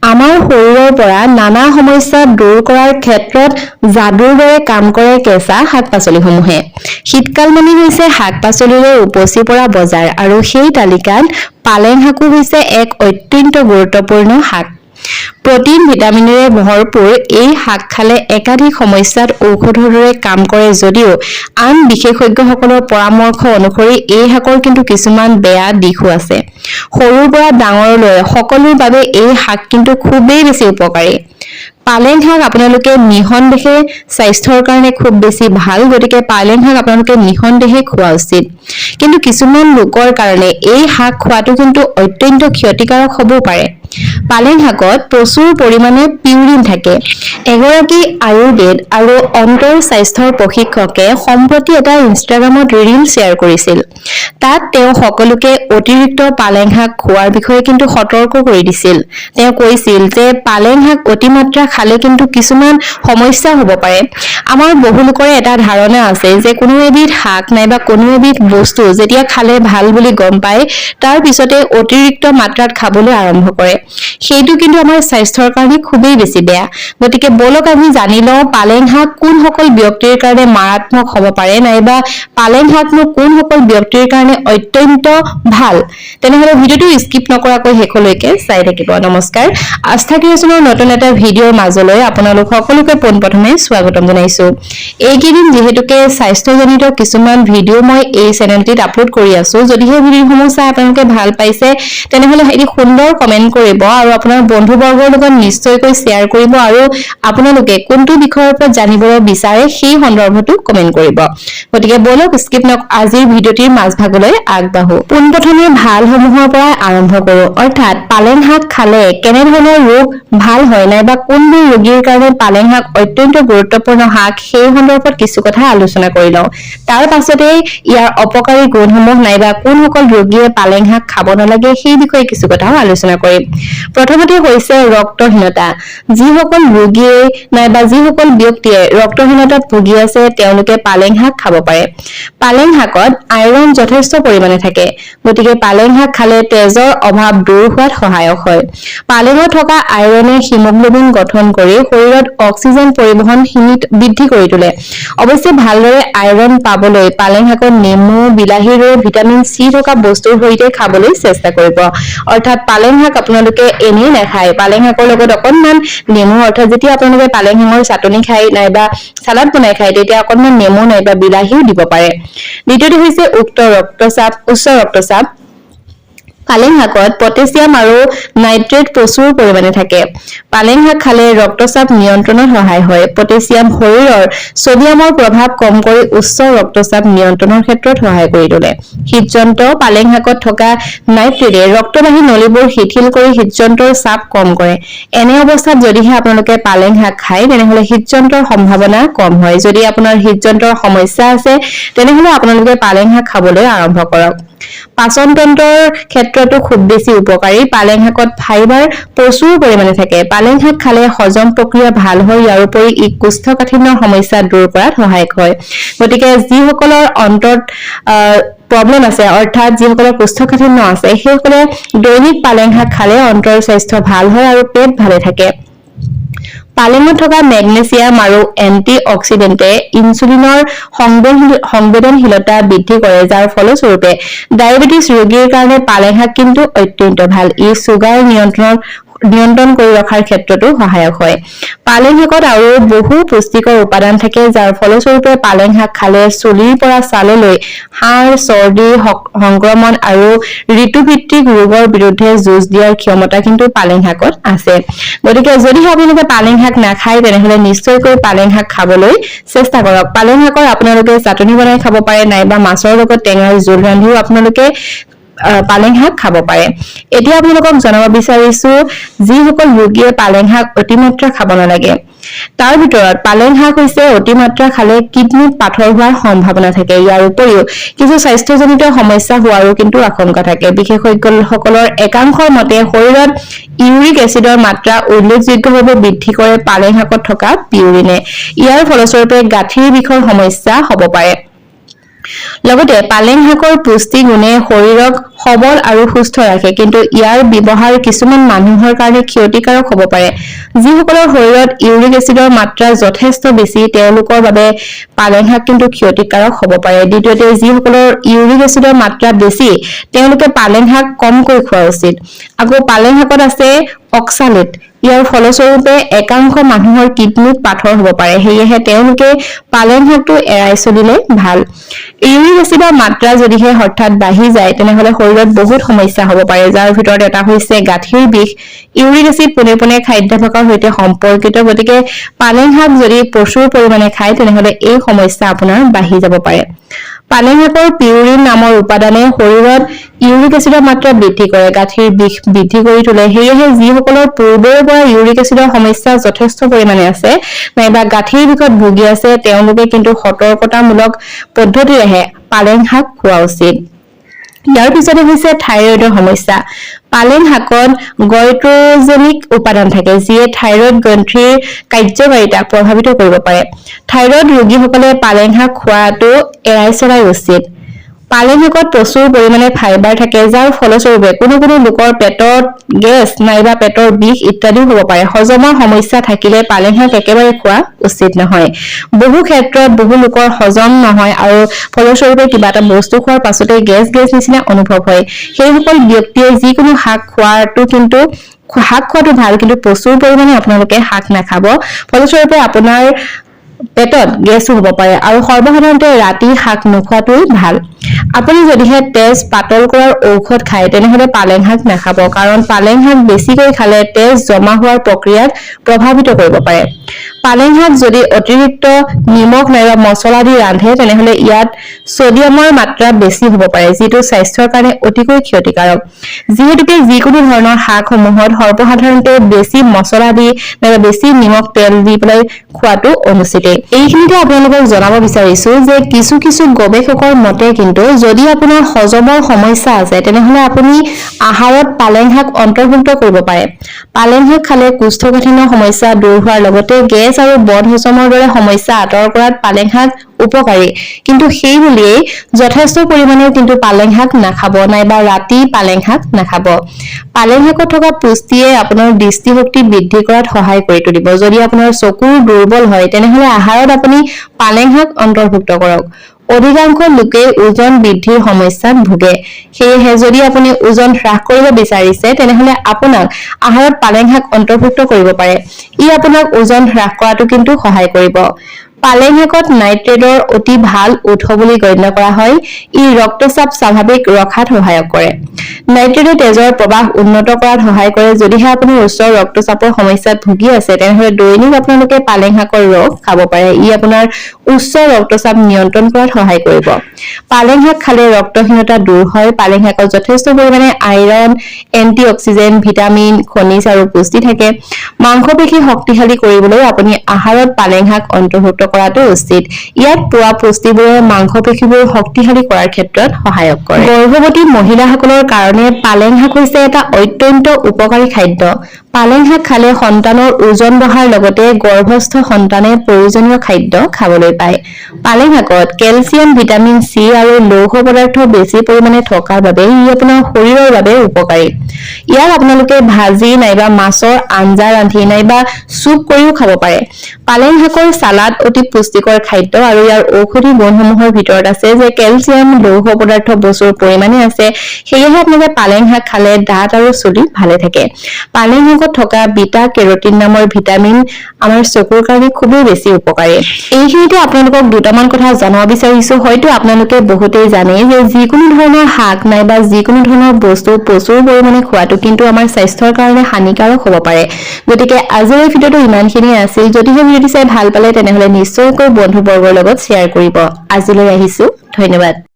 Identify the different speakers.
Speaker 1: আমাৰ শৰীৰৰ পৰা নানা সমস্যা দূৰ কৰাৰ ক্ষেত্ৰত যাদুৰ দৰে কাম কৰে কেঁচা শাক-পাচলিসমূহে। শীতকাল মানে হৈছে শাক-পাচলিৰে উপচি পৰা বজাৰ আৰু সেই তালিকাত পালেং শাকো হৈছে এক অত্যন্ত গুৰুত্বপূৰ্ণ শাক। প্ৰটিন ভিটামিনেৰে ভৰপূৰ এই শাক খালে একাধিক সমস্যাত ঔষধৰ দৰে কাম কৰে যদিও আন বিশেষজ্ঞসকলৰ পৰামৰ্শ অনুসৰি এই শাকৰ কিন্তু কিছুমান বেয়া দিশো আছে। সৰুৰ পৰা ডাঙৰলৈ সকলোৰ বাবে এই শাক কিন্তু খুবেই বেছি উপকাৰী। পালেং শাক আপোনালোকে নিঃসন্দেহে স্বাস্থ্যৰ কাৰণে খুব বেছি ভাল, গতিকে পালেং শাক আপোনালোকে নিঃসন্দেহে খোৱা উচিত। কিন্তু কিছুমান লোকৰ কাৰণে এই শাক খোৱাটো কিন্তু অত্যন্ত ক্ষতিকাৰক হ'বও পাৰে। পালেং শাকত প্ৰচুৰ পৰিমাণে পিউৰিন থাকে। এগৰাকী আয়ুৰ্বেদ আৰু অন্তৰ স্বাস্থ্যৰ প্ৰশিক্ষকে সম্প্ৰতি এটা ইনষ্টাগ্ৰামত ৰীল শ্বেয়াৰ কৰিছিল। তাত তেওঁ সকলোকে অতিৰিক্ত পালেং শাক খোৱাৰ বিষয়ে কিন্তু সতৰ্ক কৰি দিছিল। তেওঁ কৈছিল যে পালেং শাক অতিমাত্ৰা খালে কিন্তু কিছুমান সমস্যা হ'ব পাৰে। আমাৰ বহু লোকৰে এটা ধাৰণা আছে যে কোনো এবিধ শাক নাইবা কোনো এবিধ বস্তু যেতিয়া খালে ভাল বুলি গম পায় তাৰ পিছতে অতিৰিক্ত মাত্ৰাত খাবলৈ আৰম্ভ কৰে। সেইটো কিন্তু আমাৰ স্বাস্থ্যৰ কাৰণে খুবেই বেছি বেয়া। গতিকে বলক আমি জানি লওঁ পালেং শাক কোনসকল ব্যক্তিৰ কাৰণে মাৰাত্মক হ'ব পাৰে নাইবা পালেং শাকনো কোনসকল ব্যক্তিৰ কাৰণে অত্যন্ত ভাল। তেনেহ'লে ভিডিঅ'টো স্কিপ নকৰাকৈ শেষলৈকে চাই থাকিব। নমস্কাৰ, আস্থা ক্ৰিয়েশ্যনৰ নতুন এটা ভিডিঅ'ৰ মাজলৈ আপোনালোক সকলোকে পোনপ্ৰথমে স্বাগতম জনাইছো। এইকেইদিন যিহেতুকে স্বাস্থ্যজনিত কিছুমান ভিডিঅ' মই এই চেনেলটিত আপলোড কৰি আছো। যদিহে ভিডিঅ'সমূহ চাই আপোনালোকে ভাল পাইছে তেনেহ'লে এটি সুন্দৰ কমেণ্ট কৰিব আৰু আপোনাৰ বন্ধুবৰ্গৰ লগত নিশ্চয়কৈ শ্বেয়াৰ কৰিব আৰু আপোনালোকে কোনটো বিষয়ৰ ওপৰত জানিবলৈ বিচাৰে সেই সন্দৰ্ভতো কমেণ্ট কৰিব। গতিকে বলক স্কিপ নক আজিৰ ভিডিঅ'টিৰ মাজভাগলৈ আগবাঢ়ো। পোনপ্ৰথমে ভালসমূহৰ পৰা আৰম্ভ কৰোঁ, অৰ্থাৎ পালেং শাক খালে কেনেধৰণৰ ৰোগ ভাল হয় নাইবা কোনবোৰ ৰোগীৰ কাৰণে পালেং শাক অত্যন্ত গুৰুত্বপূৰ্ণ শাক সেই সন্দৰ্ভত কিছু কথা আলোচনা কৰি লওঁ। তাৰ পাছতে ইয়াৰ অপকাৰী গুণসমূহ নাইবা কোনসকল ৰোগীয়ে পালেং শাক খাব নালাগে সেই বিষয়ে কিছু কথাও আলোচনা কৰিম। প্ৰথমতে হৈছে ৰক্তহীনতা। যিসকল ৰোগীয়ে নাইবা যিসকল ব্যক্তিয়ে ৰক্তহীনতাত ভুগি আছে তেওঁলোকে পালেং শাক খাব পাৰে। পালেং শাকত আইৰণ যথেষ্ট পৰিমাণে থাকে, গতিকে পালেং শাক খালে তেজৰ অভাৱ দূৰ হোৱাত সহায়ক হয়। পালেঙত থকা আইৰণে হিমোগ্লোবিন গঠন কৰি শৰীৰত অক্সিজেন পৰিবহণ বৃদ্ধি কৰি তোলে। অৱশ্যে ভালদৰে আইৰণ পাবলৈ পালেং শাকত নেমু, বিলাহীৰ দৰে ভিটামিন চি থকা বস্তুৰ সৈতে খাবলৈ চেষ্টা কৰিব। অৰ্থাৎ পালেং শাক আপোনালোকে এনেই নাখায়, পালেং শাকৰ লগত অকণমান নেমু, অৰ্থাৎ যেতিয়া আপোনালোকে পালেং শাকৰ চাটনি খায় নাইবা চালাড বনাই খায় তেতিয়া অকণমান নেমু নাইবা বিলাহীও দিব পাৰে। দ্বিতীয়টো হৈছে উচ্চ ৰক্তচাপ। পালেং শাকত পটেছিয়াম আৰু নাইট্ৰেট প্ৰচুৰ পৰিমাণে থাকে। পালেং শাক খালে ৰক্তচাপ নিয়ন্ত্ৰণত সহায় হয়। পটেছিয়াম শৰীৰৰ ছডিয়ামৰ প্ৰভাৱ কম কৰি উচ্চ ৰক্তচাপ নিয়ন্ত্ৰণৰ ক্ষেত্ৰত সহায় কৰি তোলে। হৃদযন্ত্ৰ। পালেং শাকত থকা নাইট্ৰেটে ৰক্তবাহী নলীবোৰ শিথিল কৰি হৃদযন্ত্ৰৰ চাপ কম কৰে। এনে অৱস্থাত যদিহে আপোনালোকে পালেং শাক খায় তেনেহ'লে হৃদযন্ত্ৰৰ সম্ভাৱনা কম হয়। যদি আপোনাৰ হৃদযন্ত্ৰৰ সমস্যা আছে তেনেহ'লে আপোনালোকে পালেং শাক খাবলৈ আৰম্ভ কৰক। পাচন তন্ত্ৰৰ ক্ষেত্ৰতো খুব বেছি উপকাৰী। পালেং শাকত ফাইবাৰ প্ৰচুৰ পৰিমাণে থাকে। পালেং শাক খালে হজম প্ৰক্ৰিয়া ভাল হয়। ইয়াৰ উপৰি ই কোষ্ঠকাঠিন্যৰ সমস্যা দূৰ কৰাত সহায়ক হয়। গতিকে যিসকলৰ অন্তত প্ৰব্লেম আছে, অৰ্থাৎ যিসকলৰ কোষ্ঠকাঠিন্য আছে সেইসকলে দৈনিক পালেং শাক খালে অন্তৰ স্বাস্থ্য ভাল হয় আৰু পেট ভালে থাকে। পালেঙত থকা মেগনেছিয়াম আৰু এন্টি অক্সিডেণ্টে ইনচুলিনৰ সংবেদনশীলতা বৃদ্ধি কৰে, যাৰ ফলস্বৰূপে ডায়েবেটিছ ৰোগীৰ কাৰণে পালেং শাক কিন্তু অত্যন্ত ভাল। ই ছুগাৰ নিয়ন্ত্ৰণ কৰি ৰখাৰ ক্ষেত্ৰতো সহায়ক হয়। পালেং শাকত আৰু বহু পুষ্টিকৰ উপাদান থাকে, যাৰ ফলস্বৰূপে পালেং শাক খালে চুলিৰ পৰা ছাললৈ হাড়, চৰ্দি, সংক্ৰমণ আৰু ঋতুভিত্তিক ৰোগৰ বিৰুদ্ধে যুঁজ দিয়াৰ ক্ষমতা কিন্তু পালেং শাকত আছে। গতিকে যদিহে আপোনালোকে পালেং শাক নাখায় তেনেহ'লে নিশ্চয়কৈ পালেং শাক খাবলৈ চেষ্টা কৰক। পালেং শাকৰ আপোনালোকে চাটনি বনাই খাব পাৰে নাইবা মাছৰ লগত টেঙাৰ জোল ৰান্ধিও আপোনালোকে পালেং শাক খাব পাৰে। এতিয়া আপোনালোকক জনাব বিচাৰিছো যিসকল ৰোগীয়ে পালেং শাক অতিমাত্ৰা খাব নালাগে। তাৰ ভিতৰত পালেং শাক হৈছে অতিমাত্ৰা খালে কিডনীত পাথৰ হোৱাৰ সম্ভাৱনা থাকে। ইয়াৰ উপৰিও কিছু স্বাস্থ্যজনিত সমস্যা হোৱাৰো কিন্তু আশংকা থাকে। বিশেষজ্ঞসকলৰ একাংশৰ মতে শৰীৰত ইউৰিক এচিডৰ মাত্ৰা উল্লেখযোগ্যভাৱে বৃদ্ধি কৰে পালেং শাকত থকা পিউৰিনে। ইয়াৰ ফলস্বৰূপে গাঁঠিৰ বিষৰ সমস্যা হ'ব পাৰে। লগতে পালেং শাকৰ পুষ্টি গুণে শৰীৰক সবল আৰু সুস্থ ৰাখে, কিন্তু ইয়াৰ ব্যৱহাৰ কিছুমান মানুহৰ কাৰণে ক্ষতিকাৰক হ'ব পাৰে। যিসকলৰ শৰীৰত ইউৰিক এচিডৰ মাত্ৰা যথেষ্ট বেছি তেওঁলোকৰ বাবে পালেং শাক কিন্তু ক্ষতিকাৰক হ'ব পাৰে। দ্বিতীয়তে, যিসকলৰ ইউৰিক এচিডৰ মাত্ৰা বেছি তেওঁলোকে পালেং শাক কমকৈ খোৱা উচিত। আকৌ পালেং শাকত আছে অক্সালেট। ইয়াৰ ফলস্বৰূপে একাংশ মানুহৰ কিডনীত পাথৰ হ'ব পাৰে, সেয়েহে তেওঁলোকে পালেং শাকটো এৰাই চলিলে ভাল। ইউৰিক এচিডৰ মাত্ৰা যদিহে হঠাৎ বাঢ়ি যায় তেনেহলে শৰীৰত বহুত সমস্যা হ'ব পাৰে, যাৰ ভিতৰত এটা হৈছে গাঁঠিৰ বিষ। ইউৰিক এচিড পোনে পোনে খাদ্যাভ্যাসৰ সৈতে সম্পৰ্কিত, গতিকে পালেং শাক যদি প্ৰচুৰ পৰিমাণে খায় তেনেহলে এই সমস্যা আপোনাৰ বাঢ়ি যাব পাৰে। পালেং শাকৰ পিউৰিন নামৰ উপাদানে শৰীৰত ইউৰিক এচিডৰ মাত্ৰা বৃদ্ধি কৰে, গাঁঠিৰ বিষ বৃদ্ধি কৰি তোলে। সেয়েহে যিসকলৰ পূৰ্বৰে পৰা ইউৰিক এচিডৰ সমস্যা যথেষ্ট পৰিমাণে আছে নাইবা গাঁঠিৰ বিষত ভুগি আছে তেওঁলোকে কিন্তু সতৰ্কতামূলক পদ্ধতিৰেহে পালেং শাক খোৱা উচিত। ইয়াৰ পিছতে হৈছে থাইৰয়ডৰ সমস্যা। পালেং শাকত গইট্ৰজেনিক উপাদান থাকে, যিয়ে থাইৰয়ড গ্ৰন্থিৰ কাৰ্যকাৰিতাক প্ৰভাৱিত কৰিব পাৰে। থাইৰয়ড ৰোগীসকলে পালেং শাক খোৱাটো এৰাই চলাই উচিত। পালেং শাকত প্ৰচুৰ পৰিমাণে ফাইবাৰ থাকে, যাৰ ফলস্বৰূপে কোনো লোকৰ পেটত গেছ নাইবা পেটৰ বিষ ইত্যাদিও হ'ব পাৰে। হজমৰ সমস্যা থাকিলে পালেং শাক একেবাৰে খোৱা উচিত নহয়। বহু ক্ষেত্ৰত বহু লোকৰ হজম নহয় আৰু ফলস্বৰূপে কিবা এটা বস্তু খোৱাৰ পাছতে গেছ নিচিনা অনুভৱ হয়। সেইসকল ব্যক্তিয়ে যিকোনো শাক খোৱাটো ভাল, কিন্তু প্ৰচুৰ পৰিমাণে আপোনালোকে শাক নাখাব। ফলস্বৰূপে আপোনাৰ পেটত গেছো হ'ব পাৰে আৰু সৰ্বসাধাৰণতে ৰাতি শাক নোখোৱাটোই ভাল। আপুনি যদিহে তেজ পাতল কৰাৰ ঔষধ খায় তেনেহলে পালেং শাক নাখাব, কাৰণ পালেং শাক বেছিকৈ খালে তেজ জমা হোৱাৰ প্ৰক্ৰিয়াক প্ৰভাৱিত কৰিব পাৰে। পালেং শাক যদি অতিৰিক্ত নিমখ নাইবা মছলা দি ৰান্ধে তেনেহলে ইয়াত ছডিয়ামৰ মাত্ৰা বেছি হ'ব পাৰে, যিটো স্বাস্থ্যৰ কাৰণে অতিকৈ ক্ষতিকাৰক। যিহেতুকে যিকোনো ধৰণৰ শাকসমূহত সৰ্বসাধাৰণতে বেছি মছলা দি নাইবা বেছি নিমখ তেল দি পেলাই খোৱাটো অনুচিত। এইখিনিতে আপোনালোকক জনাব বিচাৰিছো যে কিছু গৱেষকৰ মতে কিন্তু যদি আপোনাৰ হজমৰ সমস্যা আছে তেনেহলে আপুনি আহাৰত পালেং শাক অন্তৰ্ভুক্ত কৰিব পাৰে। পালেং শাক খালে কোষ্ঠকাঠিন্যৰ সমস্যা দূৰ হোৱাৰ লগতে গেছ আৰু বদ হজমৰ দৰে সমস্যা আঁতৰ কৰাত পালেং শাক উপকাৰী, কিন্তু সেই বুলিয়েই যথেষ্ট পৰিমাণে কিন্তু পালেং শাক নাখাব নাইবা ৰাতি পালেং শাক নাখাব। পালেং শাকত থকা পুষ্টিয়ে আপোনাৰ দৃষ্টিশক্তি বৃদ্ধি কৰাত সহায় কৰি তুলিব। যদি আপোনাৰ চকুৰ দুৰ্বল হয় তেনেহলে আহাৰত আপুনি পালেং শাক অন্তৰ্ভুক্ত কৰক। অধিকাংশ লোকে ওজন বৃদ্ধিৰ সমস্যাত ভুগে, সেয়েহে যদি আপুনি ওজন হ্ৰাস কৰিব বিচাৰিছে তেনেহলে আপোনাক আহাৰত পালেং শাক অন্তৰ্ভুক্ত কৰিব পাৰে। ই আপোনাক ওজন হ্ৰাস কৰাটো কিন্তু সহায় কৰিব। পালেং শাকত নাইট্ৰেটৰ অতি ভাল উৎস বুলি গণ্য কৰা হয়। ই ৰক্তচাপ স্বাভাৱিক ৰখাত সহায় কৰে। নাইট্ৰেটে তেজৰ প্ৰবাহ উন্নত কৰাত সহায় কৰে। যদিহে আপুনি উচ্চ ৰক্তচাপৰ সমস্যাত ভুগি আছে তেনেহলে দৈনিক আপোনালোকে পালেং শাকৰ ৰস খাব পাৰে। ই আপোনাৰ উচ্চ ৰক্তচাপ নিয়ন্ত্ৰণ কৰাত সহায় কৰিব। পালেং শাক খালে ৰক্তহীনতা দূৰ হয়। পালেং শাকত যথেষ্ট পৰিমাণে আইৰণ, এন্টিঅক্সিডেন্ট, ভিটামিন, খনিজ আৰু পুষ্টি থাকে। মাংসপেশী শক্তিশালী কৰিবলৈ আপুনি আহাৰত পালেং শাক অন্তৰ্ভুক্ত কৰাটো উচিত। ইয়াত পোৱা পুষ্টিবোৰে মাংসপেশীবোৰ শক্তিশালী কৰাৰ ক্ষেত্ৰত সহায়ক কৰে। গৰ্ভৱতী মহিলাসকলৰ কাৰণে পালেং শাক হৈছে এটা অত্যন্ত উপকাৰী খাদ্য। পালেং শাক খালে সন্তানৰ ওজন বঢ়াৰ লগতে গৰ্ভস্থ সন্তানে প্ৰয়োজনীয় খাদ্য খাবলৈ পায়। পালেং শাকত কেলচিয়াম, ভিটামিন চি আৰু লৌহ পদাৰ্থ বেছি পৰিমাণে থকাৰ বাবে ই আপোনাৰ শৰীৰৰ বাবে উপকাৰী। ইয়াক আপোনালোকে ভাজি নাইবা মাছৰ আঞ্জা ৰান্ধি নাইবা চুপ কৰিও খাব পাৰে। পালেং শাকৰ চালাড অতি পুষ্টিকৰ খাদ্য আৰু ইয়াৰ ঔষধি গুণসমূহৰ ভিতৰত আছে যে কেলচিয়াম, লৌহ পদাৰ্থ প্ৰচুৰ পৰিমাণে আছে। সেয়েহে আপোনালোকে পালেং শাক খালে দাঁত আৰু চুলি ভালে থাকে। পালেং শাকত থকা বিটা কেৰটিন নামৰ ভিটামিন আমাৰ চকুৰ কাৰণে খুবেই বেছি উপকাৰী। এইখিনিতে আপোনালোকক দুটামান কথা জনাব বিচাৰিছো। হয়তো আপোনালোকে বহুতেই জানে যে যিকোনো ধৰণৰ শাক নাইবা যিকোনো ধৰণৰ বস্তু প্ৰচুৰ পৰিমাণে খোৱাটো কিন্তু আমাৰ স্বাস্থ্যৰ কাৰণে হানিকাৰক হ'ব পাৰে। গতিকে আজিৰ এই ভিডিঅ'টো ইমানখিনিয়ে আছিল। যদিহে ভিডিঅ'টো চাই ভাল পালে তেনেহলে নিশ্চয়কৈ বন্ধুবৰ্গৰ লগত শ্বেয়াৰ কৰিব। আজিলৈ আহিছো, ধন্যবাদ।